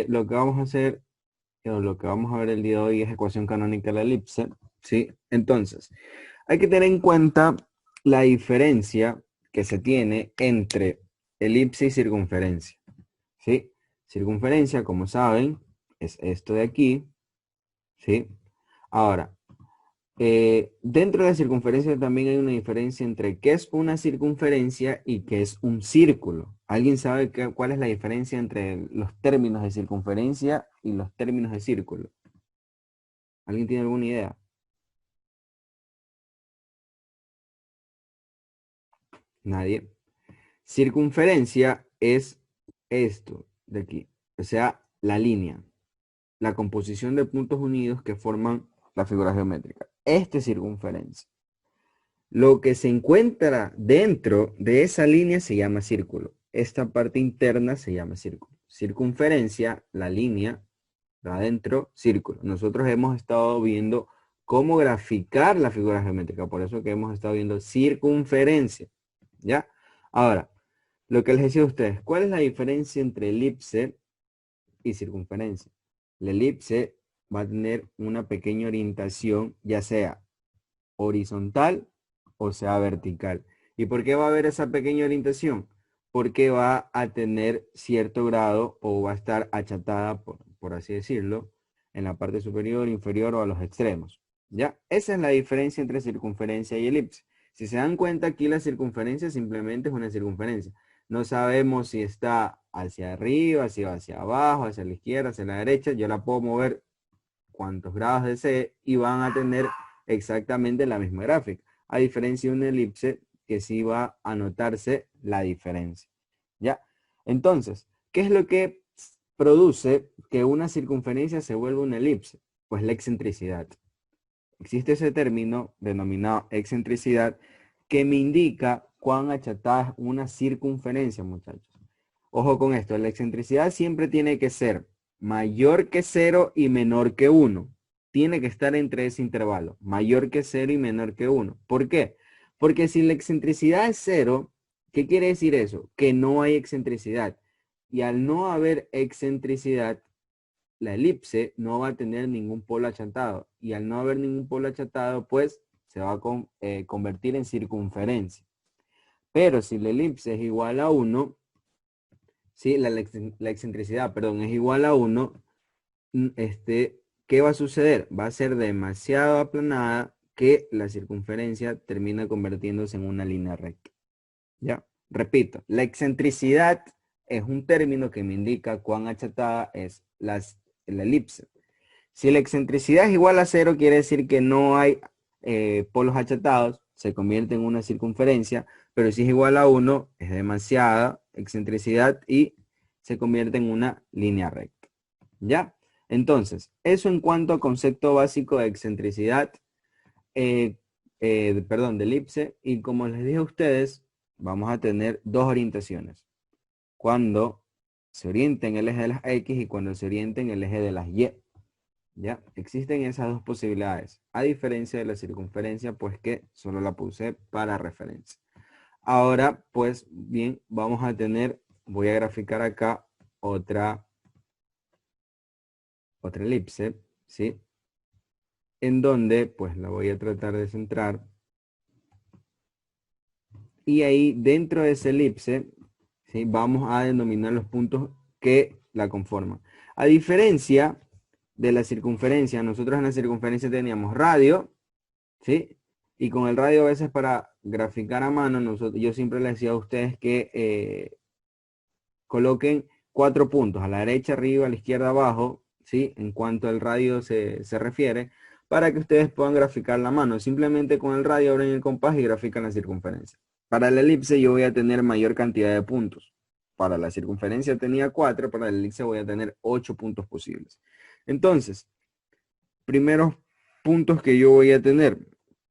lo que vamos a hacer, o lo que vamos a ver el día de hoy es ecuación canónica de la elipse, ¿sí? Entonces, hay que tener en cuenta la diferencia que se tiene entre elipse y circunferencia, ¿sí? Circunferencia, como saben, es esto de aquí, ¿sí? Ahora, dentro de la circunferencia también hay una diferencia entre qué es una circunferencia y qué es un círculo. ¿Alguien sabe cuál es la diferencia entre los términos de circunferencia y los términos de círculo? ¿Alguien tiene alguna idea? Nadie. Circunferencia es esto de aquí, o sea, la línea, la composición de puntos unidos que forman la figura geométrica. Este es circunferencia. Lo que se encuentra dentro de esa línea se llama círculo. Esta parte interna se llama círculo. Circunferencia, la línea, adentro, círculo. Nosotros hemos estado viendo cómo graficar la figura geométrica, por eso que hemos estado viendo circunferencia. ¿Ya? Ahora, lo que les decía a ustedes, ¿cuál es la diferencia entre elipse y circunferencia? La elipse va a tener una pequeña orientación, ya sea horizontal o sea vertical. ¿Y por qué va a haber esa pequeña orientación? Porque va a tener cierto grado o va a estar achatada, por así decirlo, en la parte superior, inferior o a los extremos. ¿Ya? Esa es la diferencia entre circunferencia y elipse. Si se dan cuenta, aquí la circunferencia simplemente es una circunferencia. No sabemos si está hacia arriba, si va hacia abajo, hacia la izquierda, hacia la derecha. Yo la puedo mover cuantos grados desee y van a tener exactamente la misma gráfica. A diferencia de una elipse que sí va a notarse la diferencia. ¿Ya? Entonces, ¿qué es lo que produce que una circunferencia se vuelva una elipse? Pues la excentricidad. Existe ese término denominado excentricidad que me indica cuán achatada es una circunferencia, muchachos. Ojo con esto, la excentricidad siempre tiene que ser mayor que 0 y menor que 1. Tiene que estar entre ese intervalo, mayor que 0 y menor que 1. ¿Por qué? Porque si la excentricidad es 0, ¿qué quiere decir eso? Que no hay excentricidad. Y al no haber excentricidad, la elipse no va a tener ningún polo achatado. Y al no haber ningún polo achatado, pues se va a convertir en circunferencia. Pero si la elipse es igual a 1, ¿sí? La excentricidad, perdón, es igual a 1, ¿qué va a suceder? Va a ser demasiado aplanada que la circunferencia termina convirtiéndose en una línea recta. ¿Ya? Repito, la excentricidad es un término que me indica cuán achatada es la elipse. Si la excentricidad es igual a 0, quiere decir que no hay polos achatados, se convierte en una circunferencia, pero si es igual a 1, es demasiada excentricidad y se convierte en una línea recta. ¿Ya? Entonces, eso en cuanto a concepto básico de excentricidad, perdón, de elipse, y como les dije a ustedes, vamos a tener dos orientaciones. Cuando se orienta en el eje de las X y cuando se orienta en el eje de las Y. ¿Ya? Existen esas dos posibilidades, a diferencia de la circunferencia, pues que solo la puse para referencia. Ahora, pues bien, vamos a tener, voy a graficar acá otra elipse, ¿sí? En donde, pues la voy a tratar de centrar. Y ahí, dentro de esa elipse, ¿sí? Vamos a denominar los puntos que la conforman. A diferencia de la circunferencia, nosotros en la circunferencia teníamos radio, ¿sí? Y con el radio a veces para graficar a mano, yo siempre les decía a ustedes que coloquen 4 puntos, a la derecha, arriba, a la izquierda, abajo, ¿sí? En cuanto al radio se refiere, para que ustedes puedan graficar la mano. Simplemente con el radio abren el compás y grafican la circunferencia. Para la elipse yo voy a tener mayor cantidad de puntos. Para la circunferencia tenía 4, para la elipse voy a tener 8 puntos posibles. Entonces, primeros puntos que yo voy a tener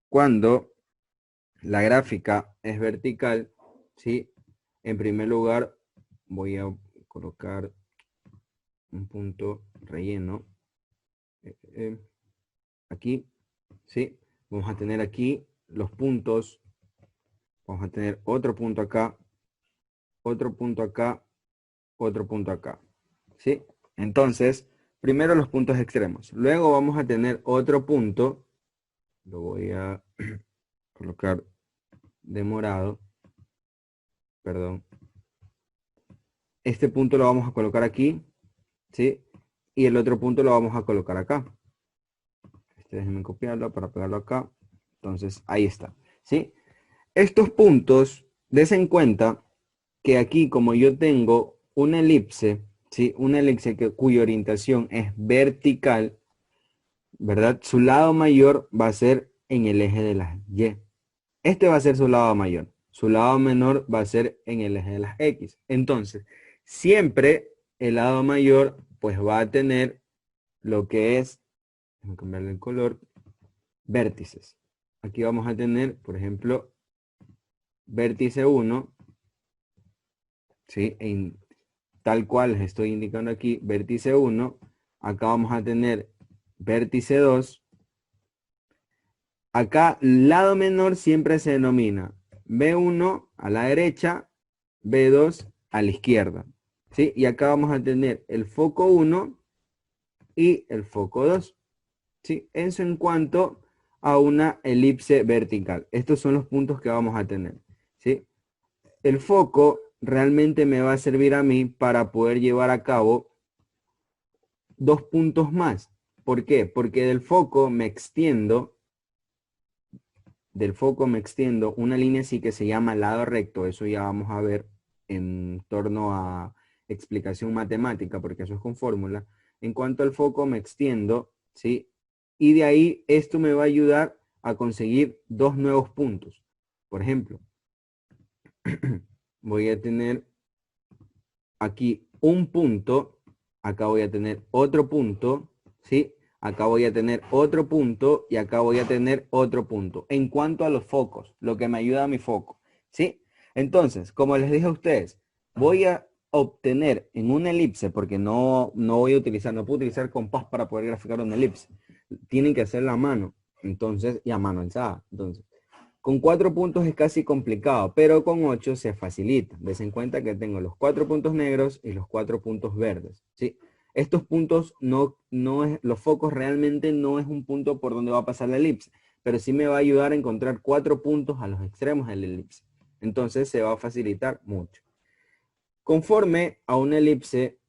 cuando la gráfica es vertical, ¿sí? En primer lugar, voy a colocar un punto relleno. Aquí, ¿sí? Vamos a tener aquí los puntos. Vamos a tener otro punto acá, otro punto acá, otro punto acá, ¿sí? Entonces, primero los puntos extremos. Luego vamos a tener otro punto. Lo voy a colocar de morado. Perdón. Este punto lo vamos a colocar aquí, ¿sí? Y el otro punto lo vamos a colocar acá. Déjenme copiarlo para pegarlo acá. Entonces, ahí está, ¿sí? Estos puntos, des en cuenta que aquí, como yo tengo una elipse, ¿sí? Una elipse cuya orientación es vertical, ¿verdad? Su lado mayor va a ser en el eje de las Y. Este va a ser su lado mayor. Su lado menor va a ser en el eje de las X. Entonces, siempre el lado mayor, pues va a tener lo que es, vamos a cambiarle el color, vértices. Aquí vamos a tener, por ejemplo, vértice 1, ¿sí? Tal cual les estoy indicando aquí, vértice 1. Acá vamos a tener vértice 2. Acá, lado menor siempre se denomina B1 a la derecha, B2 a la izquierda, ¿sí? Y acá vamos a tener el foco 1 y el foco 2, ¿sí? Eso en cuanto a una elipse vertical. Estos son los puntos que vamos a tener, ¿sí? El foco realmente me va a servir a mí para poder llevar a cabo dos puntos más. ¿Por qué? Porque del foco me extiendo una línea así que se llama lado recto. Eso ya vamos a ver en torno a explicación matemática, porque eso es con fórmula. En cuanto al foco me extiendo, ¿sí? Y de ahí esto me va a ayudar a conseguir dos nuevos puntos. Por ejemplo, voy a tener aquí un punto, acá voy a tener otro punto, ¿sí? Acá voy a tener otro punto y acá voy a tener otro punto. En cuanto a los focos, lo que me ayuda a mi foco, ¿sí? Entonces, como les dije a ustedes, voy a obtener en una elipse, porque no voy a utilizar, no puedo utilizar compás para poder graficar una elipse. Tienen que hacerla a mano, entonces, y a mano alzada. Entonces, con 4 puntos es casi complicado, pero con 8 se facilita. Des en cuenta que tengo los 4 puntos negros y los 4 puntos verdes, ¿sí? Estos puntos no es, los focos realmente no es un punto por donde va a pasar la elipse, pero sí me va a ayudar a encontrar 4 puntos a los extremos de la elipse. Entonces se va a facilitar mucho. Conforme a una elipse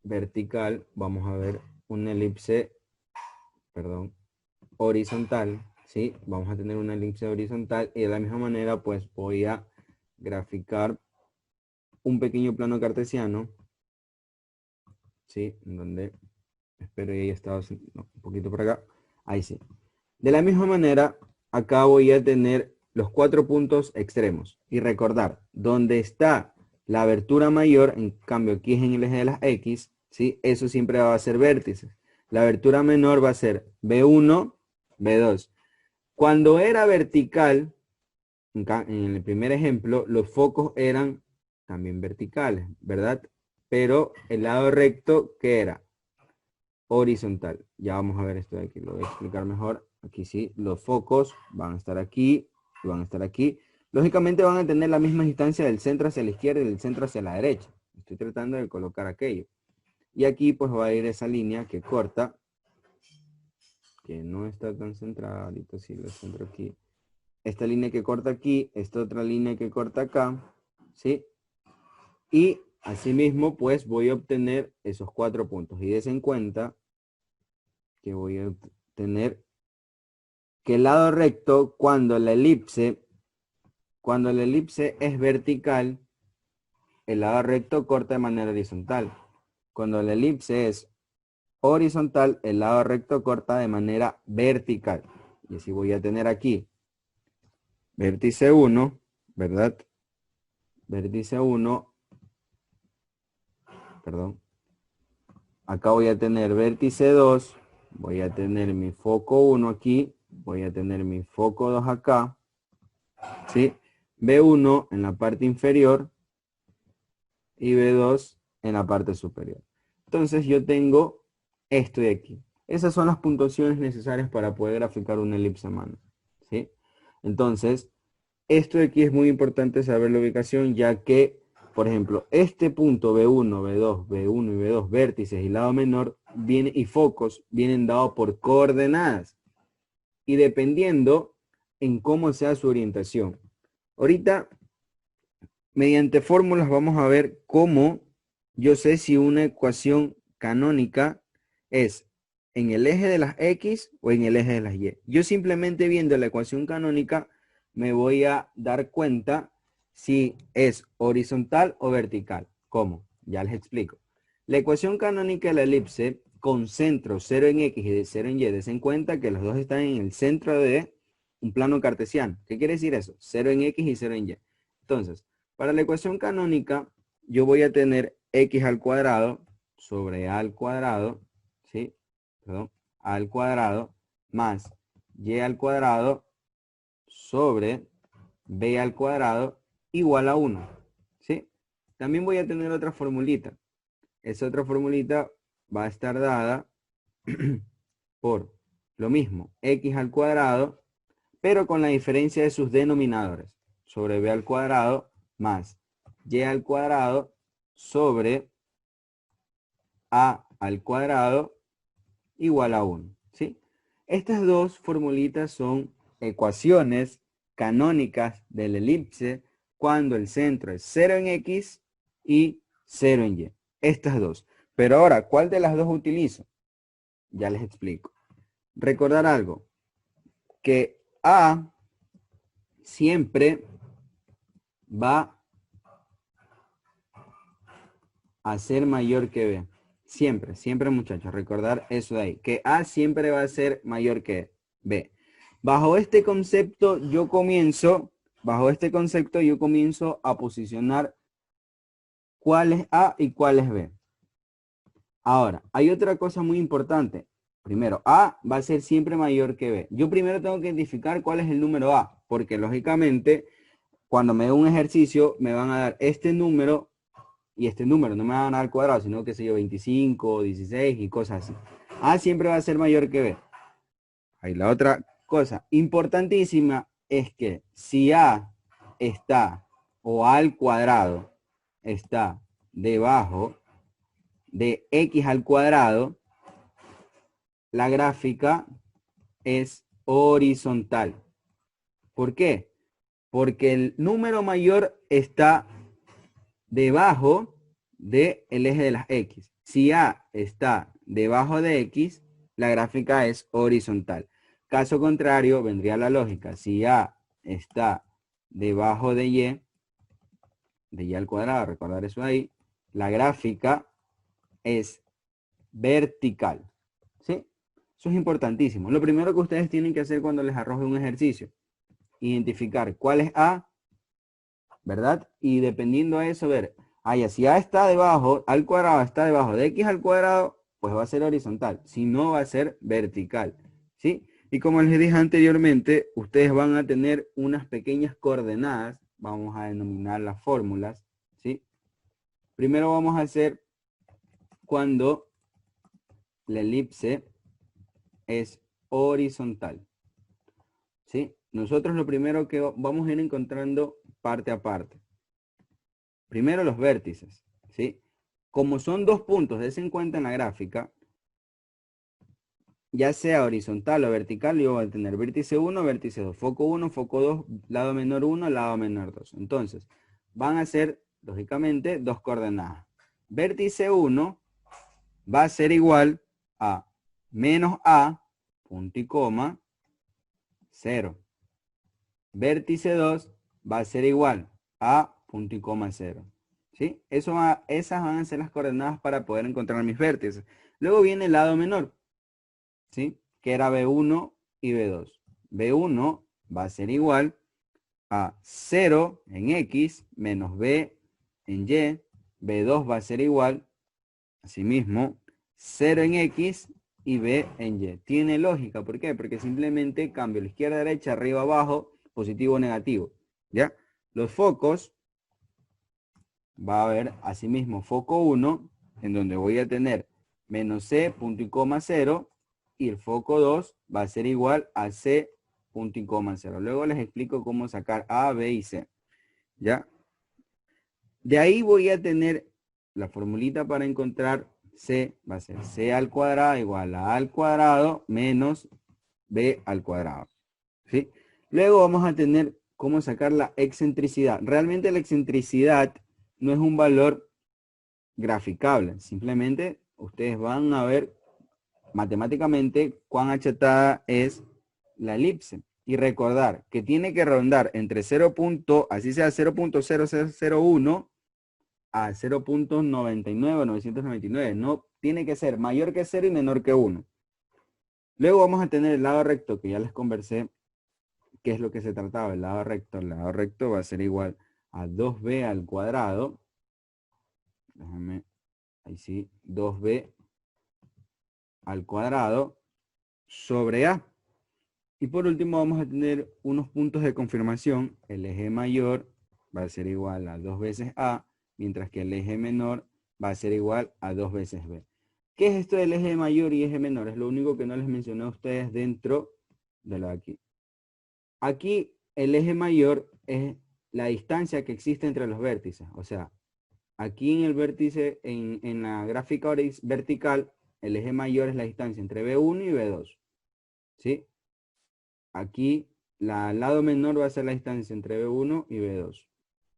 vertical, vamos a ver una elipse, perdón, horizontal, ¿sí? Vamos a tener una elipse horizontal y de la misma manera pues voy a graficar un pequeño plano cartesiano, ¿sí? En donde espero que haya estado un poquito por acá, ahí sí. De la misma manera, acá voy a tener los 4 puntos extremos y recordar, donde está la abertura mayor, en cambio aquí es en el eje de las X, ¿sí? Eso siempre va a ser vértices. La abertura menor va a ser B1, B2. Cuando era vertical, en el primer ejemplo, los focos eran también verticales, ¿verdad? Pero el lado recto, ¿qué era? Horizontal. Ya vamos a ver esto de aquí, lo voy a explicar mejor. Aquí sí, los focos van a estar aquí y van a estar aquí. Lógicamente van a tener la misma distancia del centro hacia la izquierda y del centro hacia la derecha. Estoy tratando de colocar aquello. Y aquí pues va a ir esa línea que corta, que no está tan centrada, ahorita sí lo centro aquí. Esta línea que corta aquí, esta otra línea que corta acá, ¿sí? Y asimismo, pues voy a obtener esos 4 puntos. Y des en cuenta que voy a obtener que el lado recto, cuando la elipse es vertical, el lado recto corta de manera horizontal. Cuando la elipse es horizontal, el lado recto corta de manera vertical. Y así voy a tener aquí vértice 1, ¿verdad? Vértice 1, perdón. Acá voy a tener vértice 2, voy a tener mi foco 1 aquí, voy a tener mi foco 2 acá, ¿sí? B1 en la parte inferior y B2 en la parte superior. Entonces yo tengo esto de aquí. Esas son las puntuaciones necesarias para poder graficar una elipse a mano, ¿sí? Entonces, esto de aquí es muy importante saber la ubicación, ya que por ejemplo, este punto B1, B2, B1 y B2, vértices y lado menor, y focos vienen dados por coordenadas. Y dependiendo en cómo sea su orientación. Ahorita, mediante fórmulas, vamos a ver cómo yo sé si una ecuación canónica es en el eje de las X o en el eje de las Y. Yo simplemente viendo la ecuación canónica me voy a dar cuenta si es horizontal o vertical. ¿Cómo? Ya les explico. La ecuación canónica de la elipse con centro 0 en X y de 0 en Y, des en cuenta que los dos están en el centro de un plano cartesiano. ¿Qué quiere decir eso? 0 en X y 0 en Y. Entonces, para la ecuación canónica, yo voy a tener X al cuadrado sobre A al cuadrado, ¿sí? Perdón, A al cuadrado más Y al cuadrado sobre B al cuadrado igual a 1, ¿sí? También voy a tener otra formulita. Esa otra formulita va a estar dada por lo mismo, X al cuadrado, pero con la diferencia de sus denominadores, sobre B al cuadrado más Y al cuadrado sobre A al cuadrado igual a 1, ¿sí? Estas dos formulitas son ecuaciones canónicas de la elipse cuando el centro es 0 en X y 0 en Y. Estas dos. Pero ahora, ¿cuál de las dos utilizo? Ya les explico. Recordar algo, que A siempre va a ser mayor que B. Siempre, siempre muchachos, recordar eso de ahí, que A siempre va a ser mayor que B. Bajo este concepto yo comienzo a posicionar cuál es A y cuál es B. Ahora, hay otra cosa muy importante. Primero, A va a ser siempre mayor que B. Yo primero tengo que identificar cuál es el número A, porque lógicamente cuando me dé un ejercicio me van a dar este número y este número, no me van a dar al cuadrado, sino que sé yo, 25, 16 y cosas así. A siempre va a ser mayor que B. Ahí la otra cosa importantísima es que si A está o A al cuadrado está debajo de X al cuadrado, la gráfica es horizontal. ¿Por qué? Porque el número mayor está debajo del eje de las X. Si A está debajo de X, la gráfica es horizontal. Caso contrario, vendría la lógica. Si A está debajo de Y al cuadrado, recordar eso ahí, la gráfica es vertical. ¿Sí? Eso es importantísimo. Lo primero que ustedes tienen que hacer cuando les arroje un ejercicio, identificar cuál es A, ¿verdad? Y dependiendo de eso, ver, si A está debajo, al cuadrado está debajo de X al cuadrado, pues va a ser horizontal. Si no, va a ser vertical, ¿sí? Y como les dije anteriormente, ustedes van a tener unas pequeñas coordenadas, vamos a denominar las fórmulas, ¿sí? Primero vamos a hacer cuando la elipse es horizontal, ¿sí? Nosotros lo primero que vamos a ir encontrando parte a parte. Primero los vértices, ¿sí? Como son dos puntos, des en cuenta en la gráfica, ya sea horizontal o vertical, yo voy a tener vértice 1, vértice 2, foco 1, foco 2, lado menor 1, lado menor 2. Entonces, van a ser, lógicamente, dos coordenadas. Vértice 1 va a ser igual a menos A, punto y coma, 0. Vértice 2 va a ser igual a punto y coma 0. ¿Sí? Esas van a ser las coordenadas para poder encontrar mis vértices. Luego viene el lado menor, ¿sí? Que era B1 y B2. B1 va a ser igual a 0 en X menos B en Y. B2 va a ser igual, asimismo, 0 en X y B en Y. Tiene lógica, ¿por qué? Porque simplemente cambio la izquierda, derecha, arriba, abajo, positivo, negativo, ¿ya? Los focos, va a haber asimismo foco 1, en donde voy a tener menos C, punto y coma 0, y el foco 2 va a ser igual a C, punto y coma 0. Luego les explico cómo sacar A, B y C, ¿ya? De ahí voy a tener la formulita para encontrar C, va a ser C al cuadrado igual a al cuadrado menos B al cuadrado. ¿Sí? Luego vamos a tener cómo sacar la excentricidad. Realmente la excentricidad no es un valor graficable. Simplemente ustedes van a ver matemáticamente cuán achatada es la elipse. Y recordar que tiene que rondar entre 0. Así sea 0.0001 a 0.99 o 999. No tiene que ser mayor que 0 y menor que 1. Luego vamos a tener el lado recto, que ya les conversé qué es lo que se trataba. El lado recto va a ser igual a 2b al cuadrado. Déjame, ahí sí, 2b al cuadrado sobre a. Y por último vamos a tener unos puntos de confirmación. El eje mayor va a ser igual a 2 veces a, mientras que el eje menor va a ser igual a 2 veces b. ¿Qué es esto del eje mayor y eje menor? Es lo único que no les mencioné a ustedes dentro de lo de aquí. Aquí el eje mayor es la distancia que existe entre los vértices. O sea, aquí en el vértice, en la gráfica vertical, el eje mayor es la distancia entre B1 y B2. ¿Sí? Aquí, al lado menor va a ser la distancia entre B1 y B2.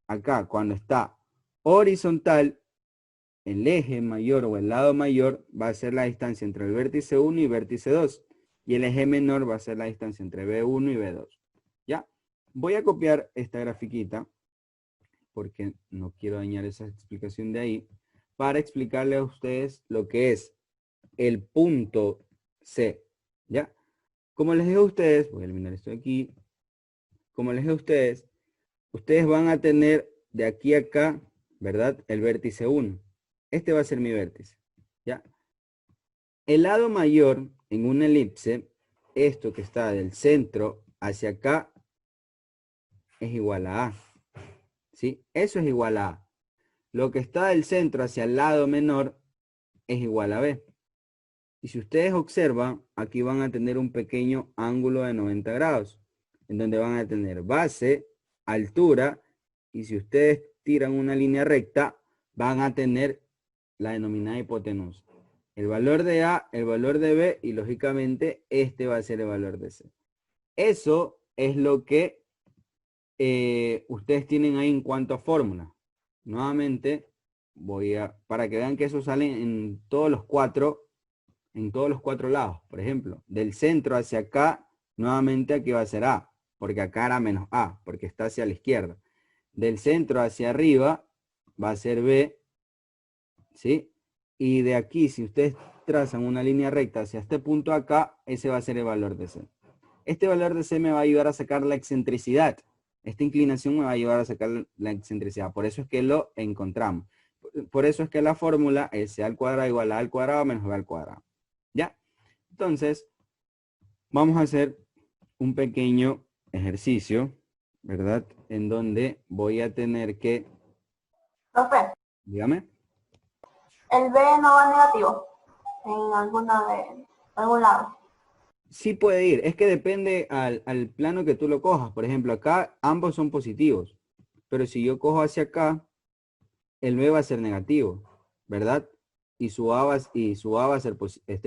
Acá, cuando está horizontal, el eje mayor o el lado mayor va a ser la distancia entre el vértice 1 y vértice 2. Y el eje menor va a ser la distancia entre B1 y B2. ¿Ya? Voy a copiar esta grafiquita, porque no quiero dañar esa explicación de ahí, para explicarle a ustedes lo que es el punto C. ¿Ya? Como les dije a ustedes, voy a eliminar esto de aquí. Como les dije a ustedes, ustedes van a tener de aquí a acá, ¿verdad? El vértice 1. Este va a ser mi vértice, ¿ya? El lado mayor en una elipse, esto que está del centro hacia acá, es igual a A, ¿sí? Eso es igual a A. Lo que está del centro hacia el lado menor es igual a B. Y si ustedes observan, aquí van a tener un pequeño ángulo de 90 grados, en donde van a tener base, altura, y si ustedes tiran una línea recta, van a tener la denominada hipotenusa. El valor de A, el valor de B, y lógicamente este va a ser el valor de C. Eso es lo que ustedes tienen ahí en cuanto a fórmula. Nuevamente, para que vean que eso sale en todos los cuatro lados. Por ejemplo, del centro hacia acá, nuevamente aquí va a ser A, porque acá era menos A, porque está hacia la izquierda. Del centro hacia arriba va a ser B, ¿sí? Y de aquí, si ustedes trazan una línea recta hacia este punto acá, ese va a ser el valor de C. Este valor de C me va a ayudar a sacar la excentricidad. Esta inclinación me va a ayudar a sacar la excentricidad. Por eso es que lo encontramos. Por eso es que la fórmula es C al cuadrado igual a al cuadrado menos B al cuadrado. ¿Ya? Entonces, vamos a hacer un pequeño ejercicio, ¿verdad? En donde voy a tener que, Profe, dígame. el B no va negativo en algún lado. Sí puede ir, es que depende al plano que tú lo cojas. Por ejemplo, acá ambos son positivos, pero si yo cojo hacia acá, el B va a ser negativo, ¿verdad? Y su A va a ser,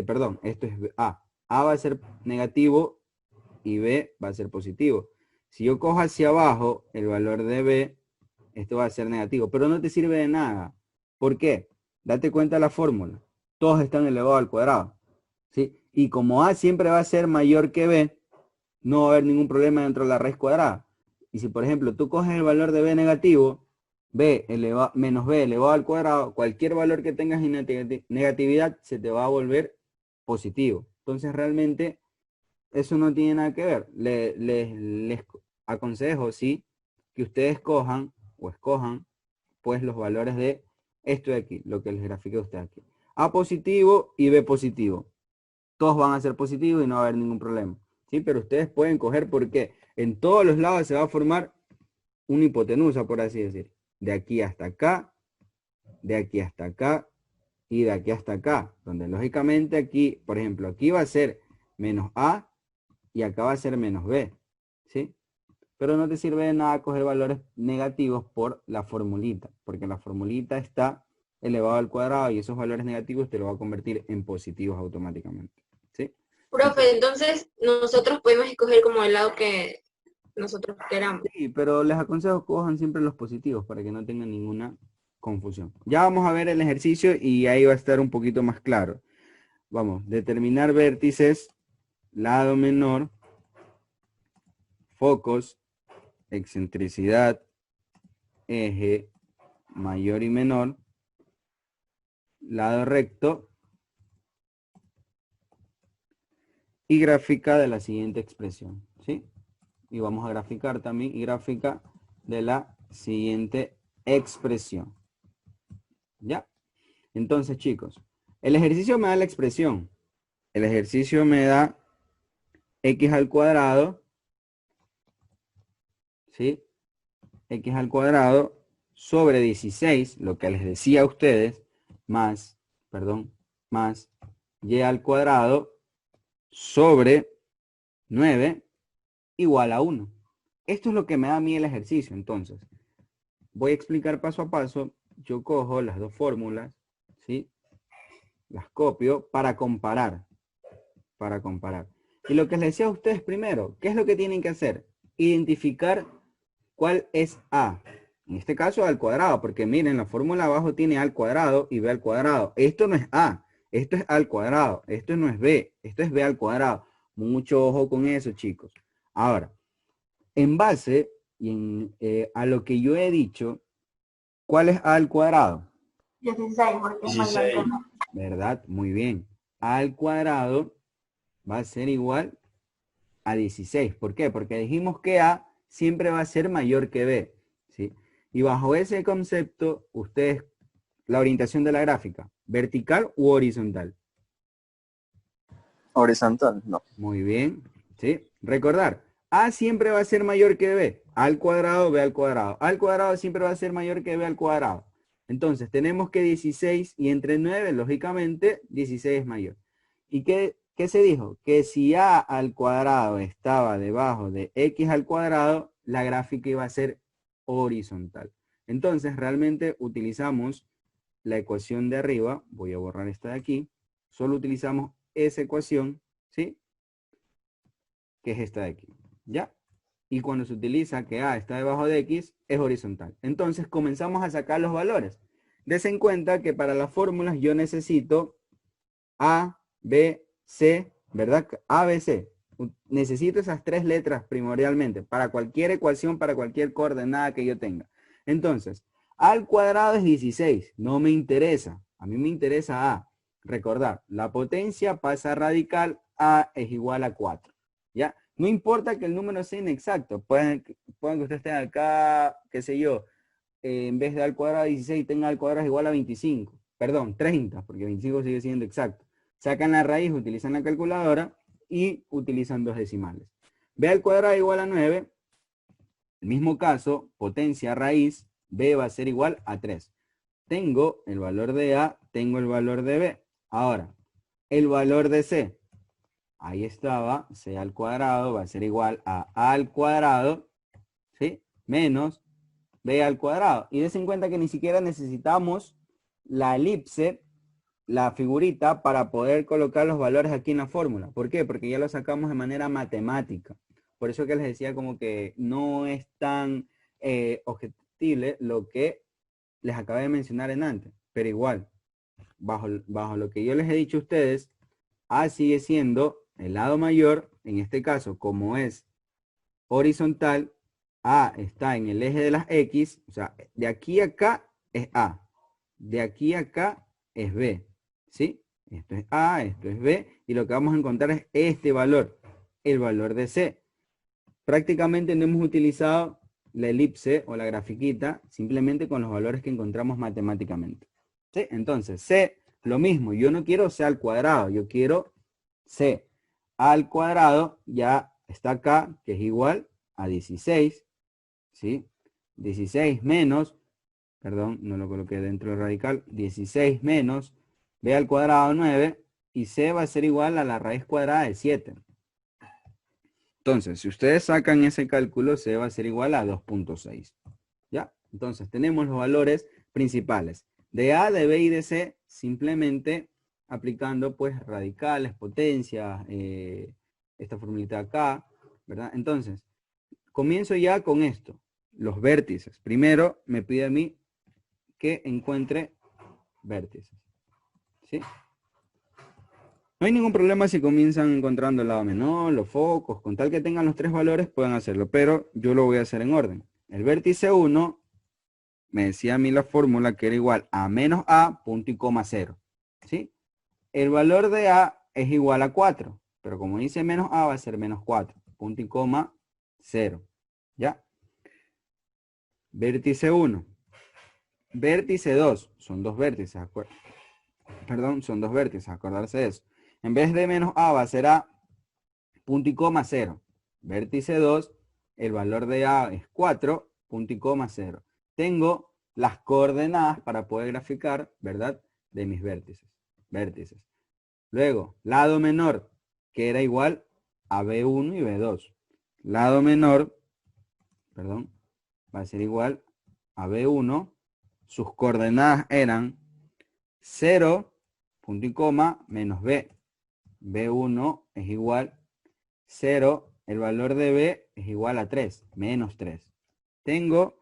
perdón, esto es A. A va a ser negativo y B va a ser positivo. Si yo cojo hacia abajo el valor de B, esto va a ser negativo, pero no te sirve de nada. ¿Por qué? Date cuenta de la fórmula. Todos están elevados al cuadrado, ¿sí? Y como A siempre va a ser mayor que B, no va a haber ningún problema dentro de la raíz cuadrada. Y si, por ejemplo, tú coges el valor de B negativo, menos B elevado al cuadrado, cualquier valor que tengas en negatividad se te va a volver positivo. Entonces, realmente, eso no tiene nada que ver. Les aconsejo, sí, que ustedes cojan o escojan, pues, los valores de esto de aquí, lo que les grafiqué a ustedes aquí. A positivo y B positivo. Todos van a ser positivos y no va a haber ningún problema. ¿Sí? Pero ustedes pueden coger porque en todos los lados se va a formar una hipotenusa, por así decir. De aquí hasta acá, de aquí hasta acá y de aquí hasta acá. Donde lógicamente aquí, por ejemplo, aquí va a ser menos A y acá va a ser menos B. ¿Sí? Pero no te sirve de nada coger valores negativos por la formulita, porque la formulita está elevado al cuadrado y esos valores negativos te lo va a convertir en positivos automáticamente. ¿Sí? Profe, entonces nosotros podemos escoger como el lado que nosotros queramos. Sí, pero les aconsejo que cojan siempre los positivos para que no tengan ninguna confusión. Ya vamos a ver el ejercicio y ahí va a estar un poquito más claro. Vamos, determinar vértices, lado menor, focos, excentricidad, eje mayor y menor, lado recto y gráfica de la siguiente expresión, ¿sí? Y vamos a graficar también y gráfica de la siguiente expresión. ¿Ya? Entonces, chicos, el ejercicio me da la expresión. El ejercicio me da x al cuadrado, ¿sí? X al cuadrado sobre 16, lo que les decía a ustedes, más y al cuadrado sobre 9 igual a 1. Esto es lo que me da a mí el ejercicio. Entonces, voy a explicar paso a paso. Yo cojo las dos fórmulas, ¿sí? Las copio para comparar. Y lo que les decía a ustedes primero, ¿qué es lo que tienen que hacer? Identificar cuál es A. En este caso, A al cuadrado, porque miren, la fórmula abajo tiene A al cuadrado y B al cuadrado. Esto no es A, esto es A al cuadrado. Esto no es B, esto es B al cuadrado. Mucho ojo con eso, chicos. Ahora, en base a lo que yo he dicho, ¿cuál es A al cuadrado? 16, porque es mayor que 9. ¿Verdad? Muy bien. A al cuadrado va a ser igual a 16. ¿Por qué? Porque dijimos que A siempre va a ser mayor que B, ¿sí? Y bajo ese concepto, ustedes, la orientación de la gráfica, ¿vertical u horizontal? Horizontal, no. Muy bien, ¿sí? Recordar, A siempre va a ser mayor que B, A al cuadrado, B al cuadrado. A al cuadrado siempre va a ser mayor que B al cuadrado. Entonces, tenemos que 16 y entre 9, lógicamente, 16 es mayor. ¿Y qué se dijo? Que si A al cuadrado estaba debajo de X al cuadrado, la gráfica iba a ser horizontal. Entonces, realmente utilizamos la ecuación de arriba. Voy a borrar esta de aquí. Solo utilizamos esa ecuación, ¿sí? Que es esta de aquí, ¿ya? Y cuando se utiliza que A está debajo de X, es horizontal. Entonces, comenzamos a sacar los valores. Desen en cuenta que para las fórmulas yo necesito A, B, C, ¿verdad? A, B, C. Necesito esas tres letras primordialmente para cualquier ecuación, para cualquier coordenada que yo tenga. Entonces, A al cuadrado es 16. No me interesa. A mí me interesa A. Recordar, la potencia pasa radical. A es igual a 4. ¿Ya? No importa que el número sea inexacto. Pueden que ustedes estén acá, qué sé yo, en vez de A al cuadrado 16, tenga A al cuadrado igual a 25. Perdón, 30, porque 25 sigue siendo exacto. Sacan la raíz, utilizan la calculadora y utilizan dos decimales. B al cuadrado igual a 9. El mismo caso, potencia raíz, B va a ser igual a 3. Tengo el valor de A, tengo el valor de B. Ahora, el valor de C. Ahí estaba, C al cuadrado va a ser igual a A al cuadrado, ¿sí? Menos B al cuadrado. Y des en cuenta que ni siquiera necesitamos la elipse, la figurita, para poder colocar los valores aquí en la fórmula. ¿Por qué? Porque ya lo sacamos de manera matemática. Por eso que les decía como que no es tan objetible lo que les acabé de mencionar en antes. Pero igual, bajo lo que yo les he dicho a ustedes, A sigue siendo el lado mayor, en este caso, como es horizontal, A está en el eje de las X, o sea, de aquí a acá es A, de aquí a acá es B, ¿sí? Esto es A, esto es B, y lo que vamos a encontrar es este valor, el valor de C. Prácticamente no hemos utilizado la elipse o la grafiquita, simplemente con los valores que encontramos matemáticamente. ¿Sí? Entonces, C, lo mismo, yo no quiero C al cuadrado, yo quiero C. A al cuadrado ya está acá, que es igual a 16, ¿sí? 16 menos, perdón, no lo coloqué dentro del radical, 16 menos B al cuadrado 9, y C va a ser igual a la raíz cuadrada de 7. Entonces, si ustedes sacan ese cálculo, C va a ser igual a 2.6. ¿Ya? Entonces, tenemos los valores principales de A, de B y de C, simplemente aplicando pues radicales, potencias, esta formulita de acá, ¿verdad? Entonces, comienzo ya con esto, los vértices. Primero me pide a mí que encuentre vértices, ¿sí? No hay ningún problema si comienzan encontrando el lado menor, los focos, con tal que tengan los tres valores pueden hacerlo, pero yo lo voy a hacer en orden. El vértice 1 me decía a mí la fórmula que era igual a menos A, punto y coma 0, ¿sí? El valor de A es igual a 4, pero como dice menos A va a ser menos 4, punto y coma 0, ¿ya? Vértice 1. Vértice 2, son dos vértices, perdón, son dos vértices, acordarse de eso. En vez de menos A va a ser A, punto y coma 0. Vértice 2, el valor de A es 4, punto y coma 0. Tengo las coordenadas para poder graficar, ¿verdad? De mis vértices. Luego, lado menor, que era igual a B1 y B2. Lado menor, perdón, va a ser igual a B1. Sus coordenadas eran 0, punto y coma, menos B. B1 es igual 0, el valor de B es igual a 3, menos 3. Tengo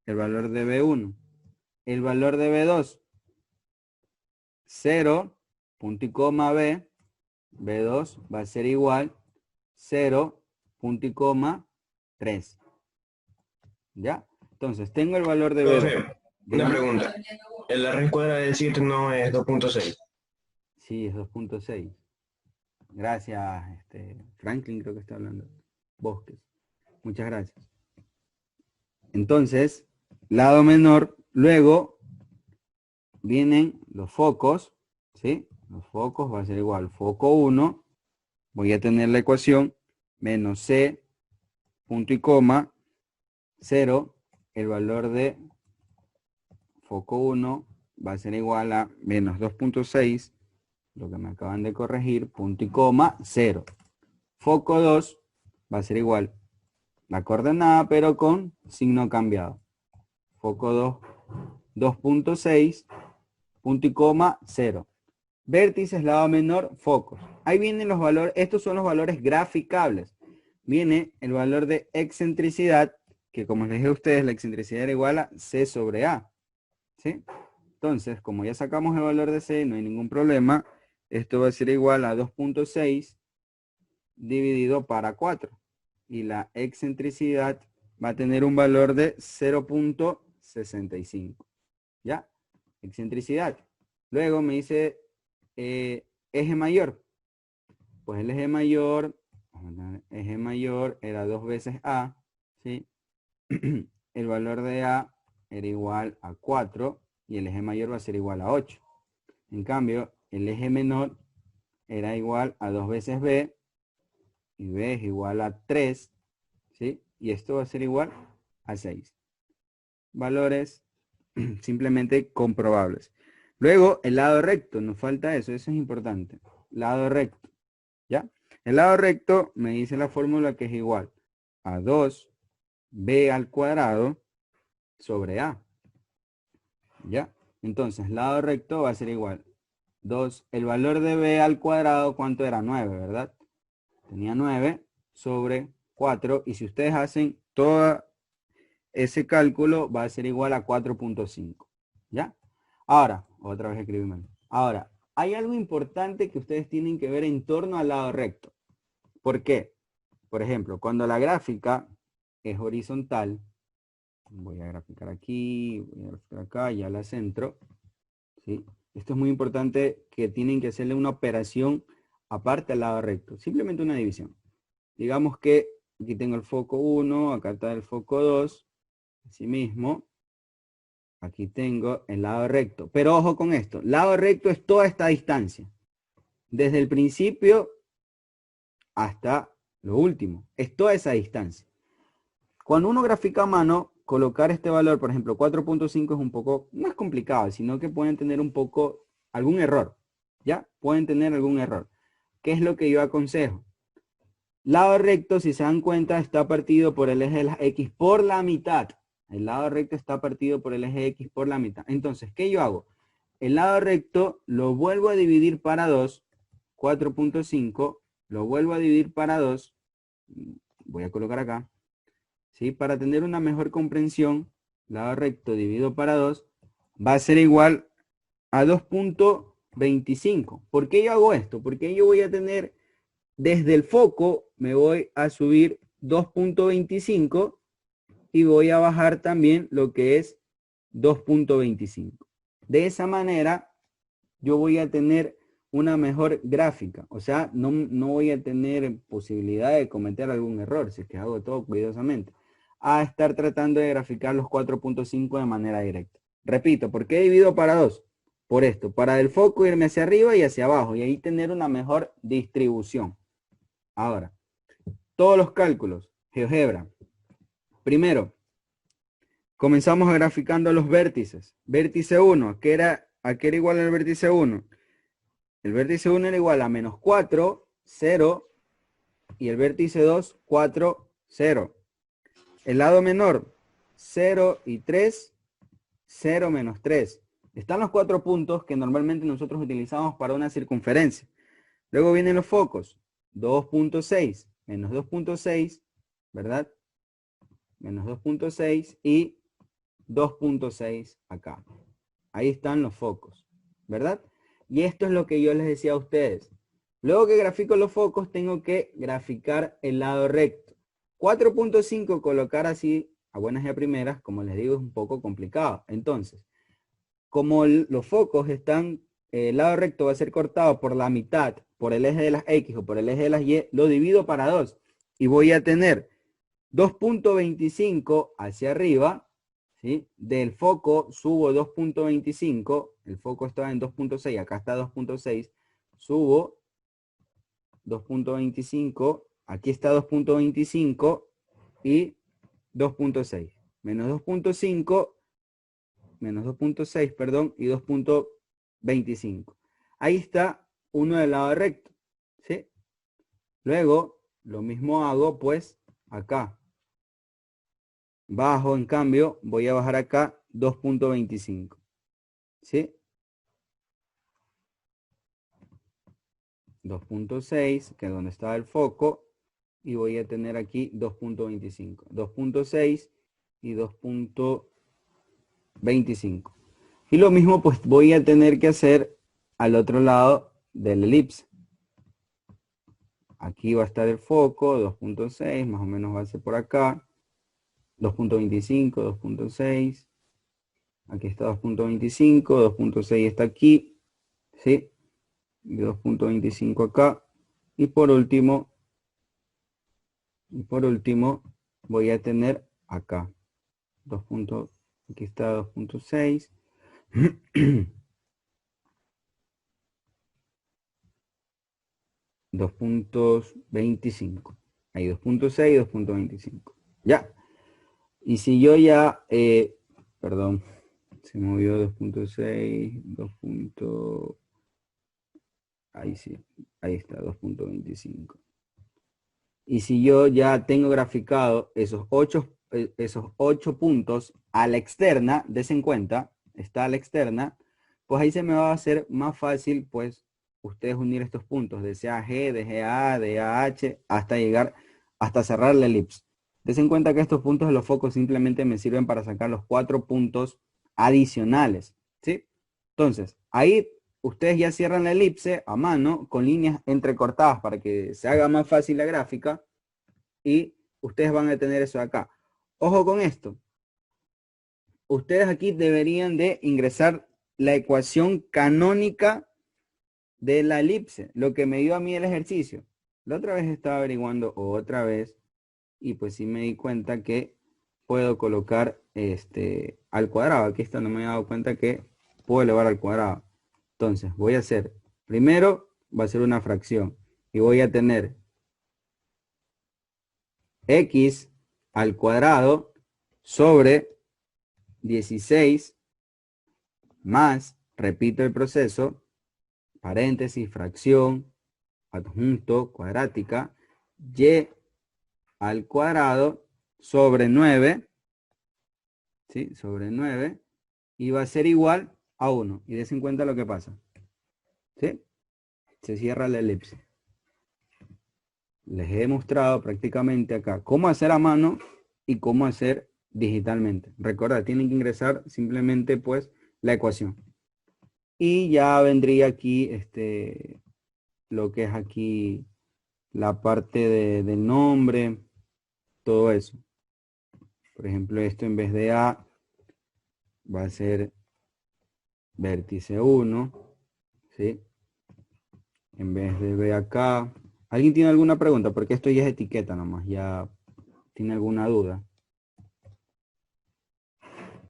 el valor de B1. El valor de B2, 0, punto y coma B. B2 va a ser igual 0, punto y coma 3. ¿Ya? Entonces, tengo el valor de B2. Profe, una pregunta. ¿La raíz cuadrada del 7 no es 2.6? Sí, es 2.6. Gracias, Franklin creo que está hablando. Bosques. Muchas gracias. Entonces, lado menor, luego vienen los focos, ¿sí? Los focos va a ser igual, foco 1, voy a tener la ecuación, menos C, punto y coma, 0, el valor de foco 1 va a ser igual a menos 2.6, lo que me acaban de corregir, punto y coma, 0. Foco 2 va a ser igual la coordenada, pero con signo cambiado. Foco 2, 2.6, punto y coma, 0. Vértices, lado menor, focos. Ahí vienen los valores, estos son los valores graficables. Viene el valor de excentricidad, que como les dije a ustedes, la excentricidad era igual a C sobre A. ¿Sí? Entonces, como ya sacamos el valor de C, no hay ningún problema. Esto va a ser igual a 2.6 dividido para 4. Y la excentricidad va a tener un valor de 0.65. ¿Ya? Excentricidad. Luego me dice eje mayor. Pues el eje mayor era 2 veces A. ¿Sí? El valor de A era igual a 4 y el eje mayor va a ser igual a 8. En cambio, el eje menor era igual a 2 veces B y B es igual a 3, ¿sí? Y esto va a ser igual a 6. Valores simplemente comprobables. Luego, el lado recto, nos falta eso es importante. Lado recto, ¿ya? El lado recto me dice la fórmula que es igual a 2B al cuadrado sobre A. ¿Ya? Entonces, lado recto va a ser igual 2, el valor de B al cuadrado, ¿cuánto era? 9, ¿verdad? Tenía 9 sobre 4, y si ustedes hacen todo ese cálculo, va a ser igual a 4.5, ¿ya? Ahora, otra vez escribí mal. Ahora, hay algo importante que ustedes tienen que ver en torno al lado recto. ¿Por qué? Por ejemplo, cuando la gráfica es horizontal, voy a graficar aquí, voy a graficar acá, ya la centro, ¿sí? Esto es muy importante, que tienen que hacerle una operación aparte al lado recto, simplemente una división. Digamos que aquí tengo el foco 1, acá está el foco 2, así mismo, aquí tengo el lado recto. Pero ojo con esto, lado recto es toda esta distancia, desde el principio hasta lo último, es toda esa distancia. Cuando uno grafica a mano, colocar este valor, por ejemplo, 4.5 es un poco, no es complicado, sino que pueden tener un poco, algún error, ¿ya? Pueden tener algún error. ¿Qué es lo que yo aconsejo? Lado recto, si se dan cuenta, está partido por el eje de las X por la mitad. El lado recto está partido por el eje X por la mitad. Entonces, ¿qué yo hago? El lado recto lo vuelvo a dividir para 2, 4.5, lo vuelvo a dividir para 2, voy a colocar acá, ¿sí? Para tener una mejor comprensión, lado recto dividido para 2 va a ser igual a 2.25. ¿Por qué yo hago esto? Porque yo voy a tener, desde el foco, me voy a subir 2.25 y voy a bajar también lo que es 2.25. De esa manera, yo voy a tener una mejor gráfica. O sea, no voy a tener posibilidad de cometer algún error, si es que hago todo cuidadosamente, a estar tratando de graficar los 4.5 de manera directa. Repito, ¿por qué divido para 2? Por esto, para del foco irme hacia arriba y hacia abajo y ahí tener una mejor distribución. Ahora, todos los cálculos, GeoGebra. Primero, comenzamos graficando los vértices. Vértice 1, ¿a qué era igual el vértice 1? El vértice 1 era igual a menos 4, 0, y el vértice 2, 4, 0. El lado menor, 0 y 3, 0 menos 3. Están los 4 puntos que normalmente nosotros utilizamos para una circunferencia. Luego vienen los focos, 2.6, menos 2.6, ¿verdad? Menos 2.6 y 2.6 acá. Ahí están los focos, ¿verdad? Y esto es lo que yo les decía a ustedes. Luego que grafico los focos, tengo que graficar el lado recto. 4.5 colocar así, a buenas y a primeras, como les digo, es un poco complicado. Entonces, como los focos están, el lado recto va a ser cortado por la mitad, por el eje de las X o por el eje de las Y, lo divido para 2. Y voy a tener 2.25 hacia arriba, ¿sí? Del foco subo 2.25, el foco estaba en 2.6, acá está 2.6, subo 2.25, aquí está 2.25 y 2.6, menos 2.5, menos 2.6, perdón, y 2.25. Ahí está uno del lado recto, ¿sí? Luego, lo mismo hago, pues, acá. Bajo, en cambio, voy a bajar acá 2.25. ¿Sí? 2.6, que es donde estaba el foco. Y voy a tener aquí 2.25. 2.6 y 2.25. Y lo mismo, pues, voy a tener que hacer al otro lado del elipse. Aquí va a estar el foco, 2.6, más o menos va a ser por acá. 2.25, 2.6. Aquí está 2.25, 2.6 está aquí, ¿sí? Y 2.25 acá. Y por último, voy a tener acá. Aquí está 2.6. 2.25. Ahí 2.6, 2.25. Ya. Y si yo ya, perdón, se movió 2.6, 2. Ahí sí, ahí está, 2.25. Y si yo ya tengo graficado esos 8 puntos a la externa, des en cuenta, está a la externa, pues ahí se me va a hacer más fácil, pues, ustedes unir estos puntos de CAG, de GA, de AH, hasta llegar, hasta cerrar la elipse. Des en cuenta que estos puntos de los focos simplemente me sirven para sacar los 4 puntos adicionales, ¿sí? Entonces, ahí ustedes ya cierran la elipse a mano con líneas entrecortadas para que se haga más fácil la gráfica y ustedes van a tener eso acá. Ojo con esto. Ustedes aquí deberían de ingresar la ecuación canónica de la elipse, lo que me dio a mí el ejercicio. La otra vez estaba averiguando otra vez y pues sí me di cuenta que puedo colocar al cuadrado. Aquí está, no me he dado cuenta que puedo elevar al cuadrado. Entonces voy a hacer, primero va a ser una fracción y voy a tener x al cuadrado sobre 16 más, repito el proceso, paréntesis, fracción, adjunto, cuadrática, y al cuadrado sobre 9, ¿sí? Sobre 9, y va a ser igual a 1. Y des en cuenta lo que pasa. ¿Sí? Se cierra la elipse. Les he mostrado prácticamente acá cómo hacer a mano y cómo hacer digitalmente. Recuerda, tienen que ingresar simplemente pues la ecuación. Y ya vendría aquí lo que es aquí la parte del nombre, todo eso. Por ejemplo, esto en vez de A va a ser vértice 1, ¿sí? En vez de B acá. ¿Alguien tiene alguna pregunta? Porque esto ya es etiqueta nomás, ya tiene alguna duda.